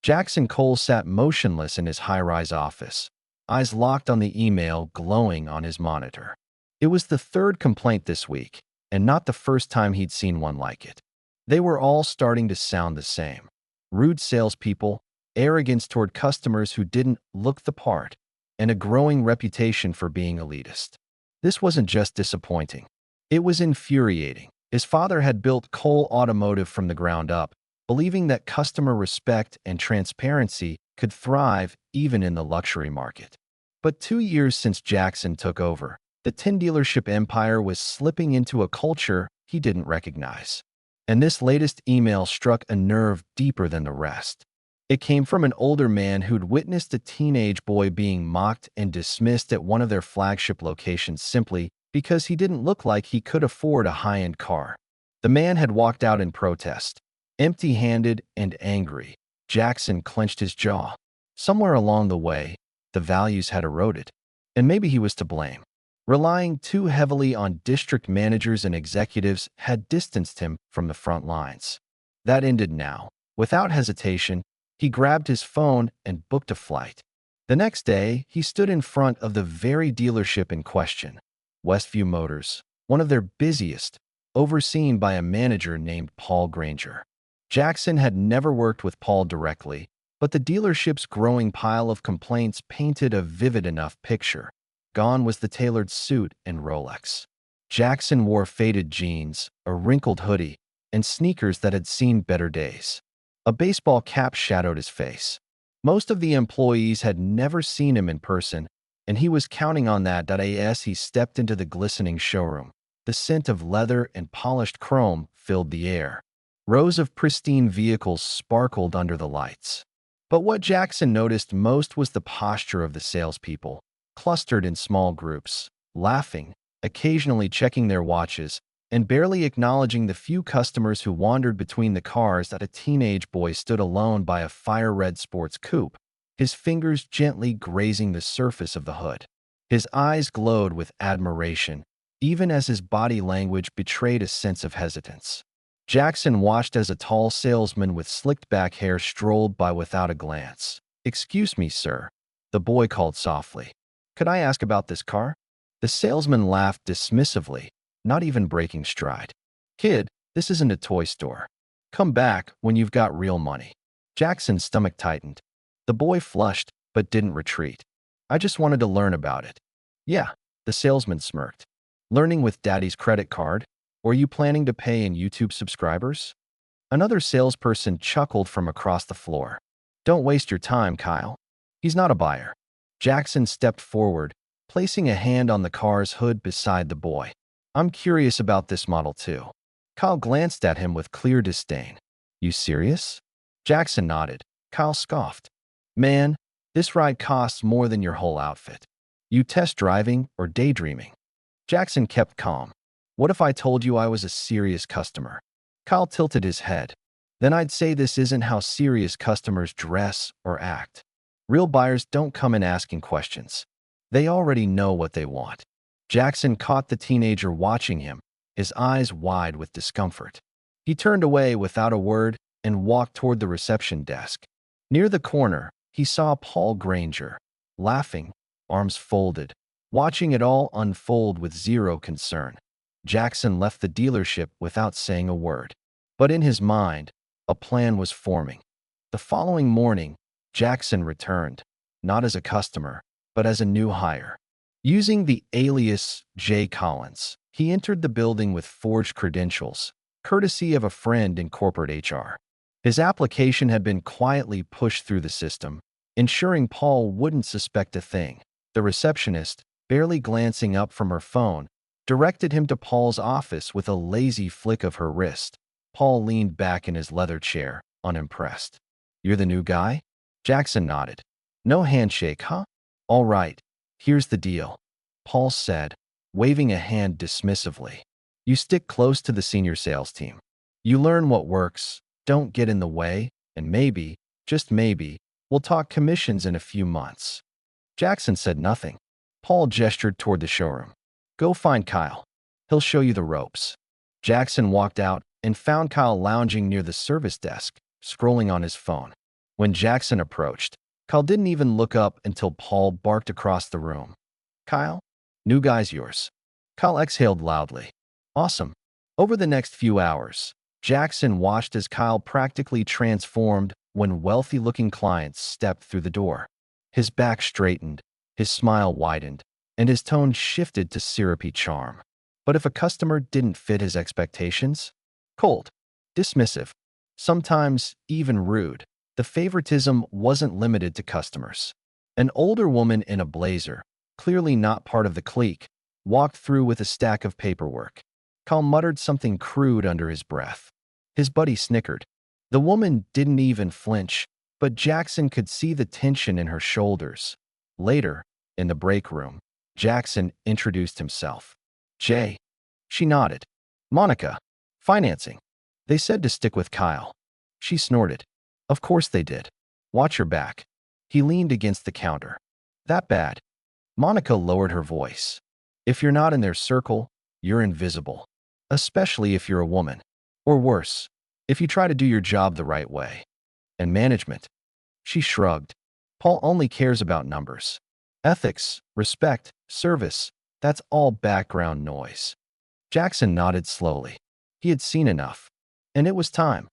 Jackson Cole sat motionless in his high-rise office, eyes locked on the email glowing on his monitor. It was the third complaint this week, and not the first time he'd seen one like it. They were all starting to sound the same. Rude salespeople, arrogance toward customers who didn't look the part, and a growing reputation for being elitist. This wasn't just disappointing. It was infuriating. His father had built Cole Automotive from the ground up, believing that customer respect and transparency could thrive even in the luxury market. But 2 years since Jackson took over, the tin dealership empire was slipping into a culture he didn't recognize. And this latest email struck a nerve deeper than the rest. It came from an older man who'd witnessed a teenage boy being mocked and dismissed at one of their flagship locations simply because he didn't look like he could afford a high-end car. The man had walked out in protest, empty-handed and angry. Jackson clenched his jaw. Somewhere along the way, the values had eroded, and maybe he was to blame. Relying too heavily on district managers and executives had distanced him from the front lines. That ended now. Without hesitation, he grabbed his phone and booked a flight. The next day, he stood in front of the very dealership in question, Westview Motors, one of their busiest, overseen by a manager named Paul Granger. Jackson had never worked with Paul directly, but the dealership's growing pile of complaints painted a vivid enough picture. Gone was the tailored suit and Rolex. Jackson wore faded jeans, a wrinkled hoodie, and sneakers that had seen better days. A baseball cap shadowed his face. Most of the employees had never seen him in person, and he was counting on that as he stepped into the glistening showroom. The scent of leather and polished chrome filled the air. Rows of pristine vehicles sparkled under the lights. But what Jackson noticed most was the posture of the salespeople, clustered in small groups, laughing, occasionally checking their watches, and barely acknowledging the few customers who wandered between the cars. That a teenage boy stood alone by a fire-red sports coupe, his fingers gently grazing the surface of the hood. His eyes glowed with admiration, even as his body language betrayed a sense of hesitance. Jackson watched as a tall salesman with slicked-back hair strolled by without a glance. "Excuse me, sir," the boy called softly. "Could I ask about this car?" The salesman laughed dismissively, not even breaking stride. "Kid, this isn't a toy store. Come back when you've got real money." Jackson's stomach tightened. The boy flushed, but didn't retreat. "I just wanted to learn about it." "Yeah," the salesman smirked. "Learning with Daddy's credit card? Or are you planning to pay in YouTube subscribers?" Another salesperson chuckled from across the floor. "Don't waste your time, Kyle. He's not a buyer." Jackson stepped forward, placing a hand on the car's hood beside the boy. "I'm curious about this model too." Kyle glanced at him with clear disdain. "You serious?" Jackson nodded. Kyle scoffed. "Man, this ride costs more than your whole outfit. You test driving or daydreaming?" Jackson kept calm. "What if I told you I was a serious customer?" Kyle tilted his head. "Then I'd say this isn't how serious customers dress or act. Real buyers don't come in asking questions. They already know what they want." Jackson caught the teenager watching him, his eyes wide with discomfort. He turned away without a word and walked toward the reception desk. Near the corner, he saw Paul Granger, laughing, arms folded, watching it all unfold with zero concern. Jackson left the dealership without saying a word. But in his mind, a plan was forming. The following morning, Jackson returned, not as a customer, but as a new hire. Using the alias J. Collins, he entered the building with forged credentials, courtesy of a friend in corporate HR. His application had been quietly pushed through the system, ensuring Paul wouldn't suspect a thing. The receptionist, barely glancing up from her phone, directed him to Paul's office with a lazy flick of her wrist. Paul leaned back in his leather chair, unimpressed. "You're the new guy?" Jackson nodded. "No handshake, huh? All right, here's the deal," Paul said, waving a hand dismissively. "You stick close to the senior sales team. You learn what works, don't get in the way, and maybe, just maybe, we'll talk commissions in a few months." Jackson said nothing. Paul gestured toward the showroom. "Go find Kyle. He'll show you the ropes." Jackson walked out and found Kyle lounging near the service desk, scrolling on his phone. When Jackson approached, Kyle didn't even look up until Paul barked across the room. "Kyle? New guy's yours." Kyle exhaled loudly. "Awesome." Over the next few hours, Jackson watched as Kyle practically transformed when wealthy-looking clients stepped through the door. His back straightened, his smile widened, and his tone shifted to syrupy charm. But if a customer didn't fit his expectations, cold, dismissive, sometimes even rude, the favoritism wasn't limited to customers. An older woman in a blazer, clearly not part of the clique, walked through with a stack of paperwork. Kyle muttered something crude under his breath. His buddy snickered. The woman didn't even flinch, but Jackson could see the tension in her shoulders. Later, in the break room, Jackson introduced himself. "Jay." She nodded. "Monica. Financing." "They said to stick with Kyle." She snorted. "Of course they did. Watch your back." He leaned against the counter. "That bad?" Monica lowered her voice. "If you're not in their circle, you're invisible. Especially if you're a woman. Or worse, if you try to do your job the right way." "And management?" She shrugged. "Paul only cares about numbers. Ethics, respect, service, that's all background noise." Jackson nodded slowly. He had seen enough. And it was time.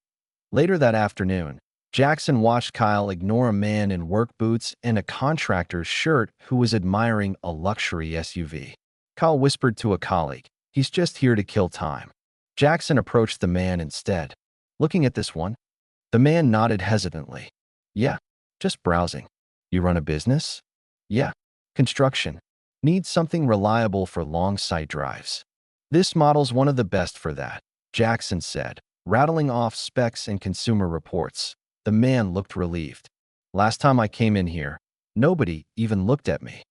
Later that afternoon, Jackson watched Kyle ignore a man in work boots and a contractor's shirt who was admiring a luxury SUV. Kyle whispered to a colleague, "He's just here to kill time." Jackson approached the man instead. "Looking at this one?" The man nodded hesitantly. "Yeah, just browsing." "You run a business?" "Yeah, construction. Need something reliable for long site drives." "This model's one of the best for that," Jackson said, rattling off specs and consumer reports. The man looked relieved. "Last time I came in here, nobody even looked at me."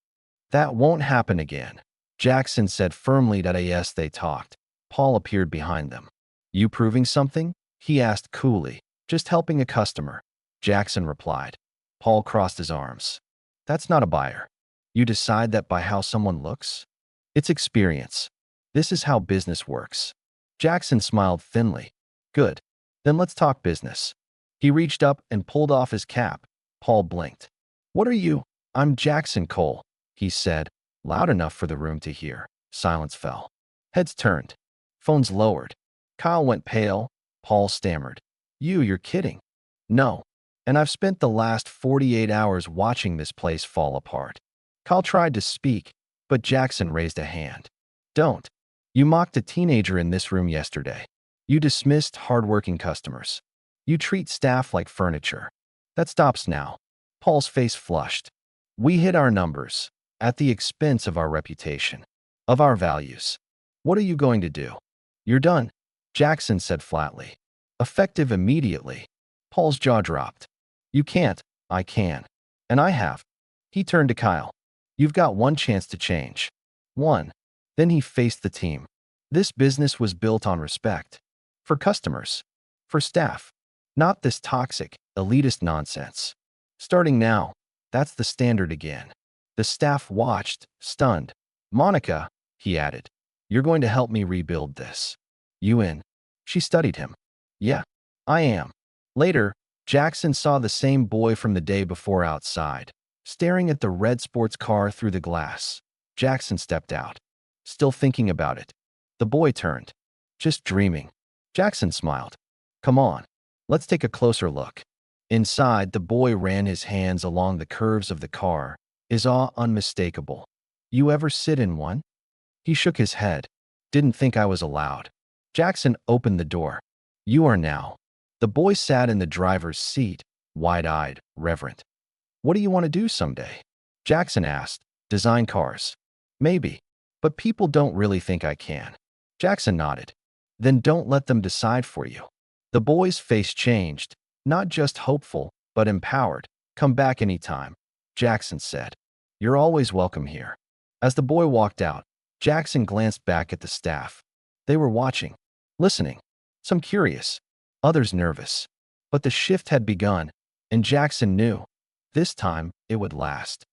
"That won't happen again," Jackson said firmly. As they talked, Paul appeared behind them. "You proving something?" he asked coolly. "Just helping a customer," Jackson replied. Paul crossed his arms. "That's not a buyer. You decide that by how someone looks? It's experience. This is how business works." Jackson smiled thinly. "Good. Then let's talk business." He reached up and pulled off his cap. Paul blinked. "What are you?" "I'm Jackson Cole," he said, loud enough for the room to hear. Silence fell. Heads turned. Phones lowered. Kyle went pale. Paul stammered. You're kidding." "No. And I've spent the last 48 hours watching this place fall apart." Kyle tried to speak, but Jackson raised a hand. "Don't. You mocked a teenager in this room yesterday. You dismissed hardworking customers. You treat staff like furniture. That stops now." Paul's face flushed. "We hit our numbers, at the expense of our reputation, of our values. What are you going to do?" "You're done," Jackson said flatly. "Effective immediately." Paul's jaw dropped. "You can't." "I can. And I have." He turned to Kyle. "You've got one chance to change. One." Then he faced the team. This business was built on respect. For customers. For staff. Not this toxic, elitist nonsense. Starting now, that's the standard again. The staff watched, stunned. "Monica," he added, "you're going to help me rebuild this." "You in?" She studied him. "Yeah, I am." Later, Jackson saw the same boy from the day before outside, staring at the red sports car through the glass. Jackson stepped out. Still thinking about it. The boy turned. "Just dreaming." Jackson smiled. "Come on, let's take a closer look." Inside, the boy ran his hands along the curves of the car, his awe unmistakable. "You ever sit in one?" He shook his head. "Didn't think I was allowed." Jackson opened the door. "You are now." The boy sat in the driver's seat, wide-eyed, reverent. "What do you want to do someday?" Jackson asked. "Design cars." "Maybe. But people don't really think I can." Jackson nodded. "Then don't let them decide for you." The boy's face changed, not just hopeful, but empowered. "Come back anytime," Jackson said. "You're always welcome here." As the boy walked out, Jackson glanced back at the staff. They were watching, listening, some curious, others nervous. But the shift had begun, and Jackson knew this time it would last.